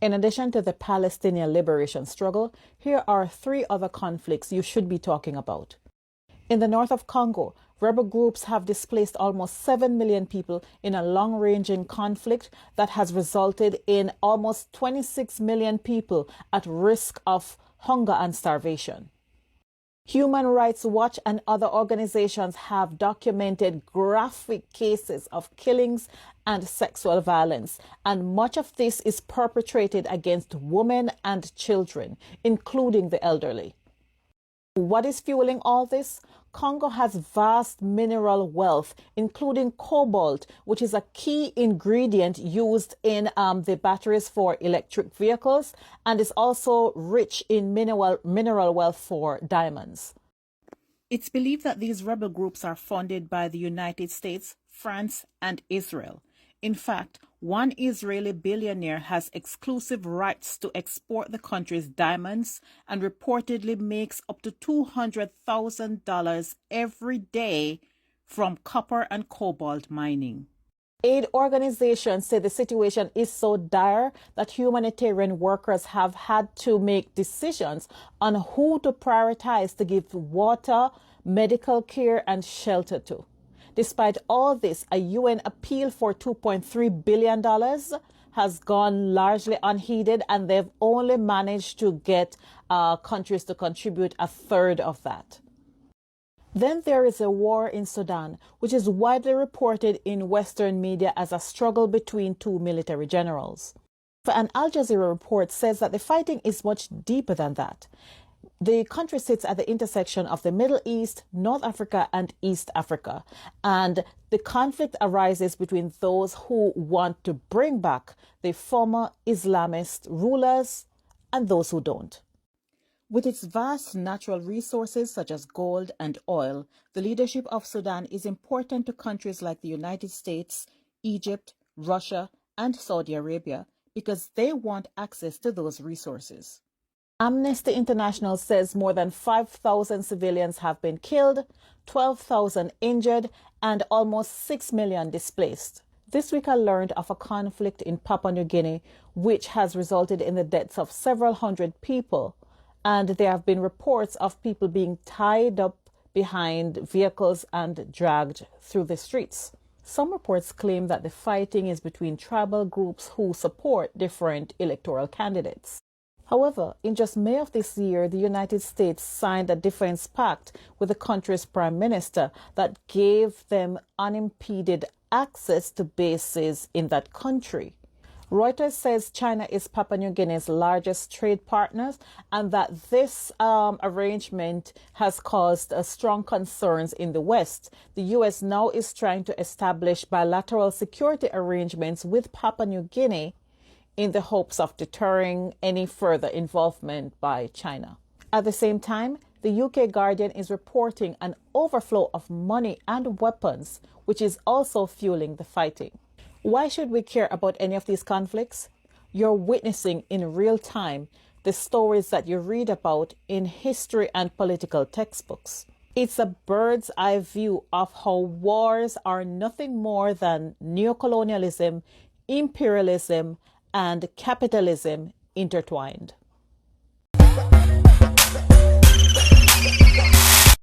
In addition to the Palestinian liberation struggle, here are three other conflicts you should be talking about. In the north of Congo, rebel groups have displaced almost 7 million people in a long-ranging conflict that has resulted in almost 26 million people at risk of hunger and starvation. Human Rights Watch and other organizations have documented graphic cases of killings and sexual violence, and much of this is perpetrated against women and children, including the elderly. What is fueling all this? Congo has vast mineral wealth, including cobalt, which is a key ingredient used in the batteries for electric vehicles, and is also rich in mineral wealth for diamonds. It's believed that these rebel groups are funded by the United States, France, and Israel. In fact, one Israeli billionaire has exclusive rights to export the country's diamonds and reportedly makes up to $200,000 every day from copper and cobalt mining. Aid organizations say the situation is so dire that humanitarian workers have had to make decisions on who to prioritize to give water, medical care, and shelter to. Despite all this, a UN appeal for $2.3 billion has gone largely unheeded, and they've only managed to get countries to contribute a third of that. Then there is a war in Sudan, which is widely reported in Western media as a struggle between two military generals. An Al Jazeera report says that the fighting is much deeper than that. The country sits at the intersection of the Middle East, North Africa, and East Africa, and the conflict arises between those who want to bring back the former Islamist rulers and those who don't. With its vast natural resources such as gold and oil, the leadership of Sudan is important to countries like the United States, Egypt, Russia, and Saudi Arabia because they want access to those resources. Amnesty International says more than 5,000 civilians have been killed, 12,000 injured, and almost 6 million displaced. This week I learned of a conflict in Papua New Guinea, which has resulted in the deaths of several hundred people, and there have been reports of people being tied up behind vehicles and dragged through the streets. Some reports claim that the fighting is between tribal groups who support different electoral candidates. However, in just May of this year, the United States signed a defense pact with the country's prime minister that gave them unimpeded access to bases in that country. Reuters says China is Papua New Guinea's largest trade partner, and that this arrangement has caused strong concerns in the West. The U.S. now is trying to establish bilateral security arrangements with Papua New Guinea in the hopes of deterring any further involvement by China. At the same time, the UK Guardian is reporting an overflow of money and weapons, which is also fueling the fighting. Why should we care about any of these conflicts? You're witnessing in real time the stories that you read about in history and political textbooks. It's a bird's eye view of how wars are nothing more than neocolonialism, imperialism, and capitalism intertwined.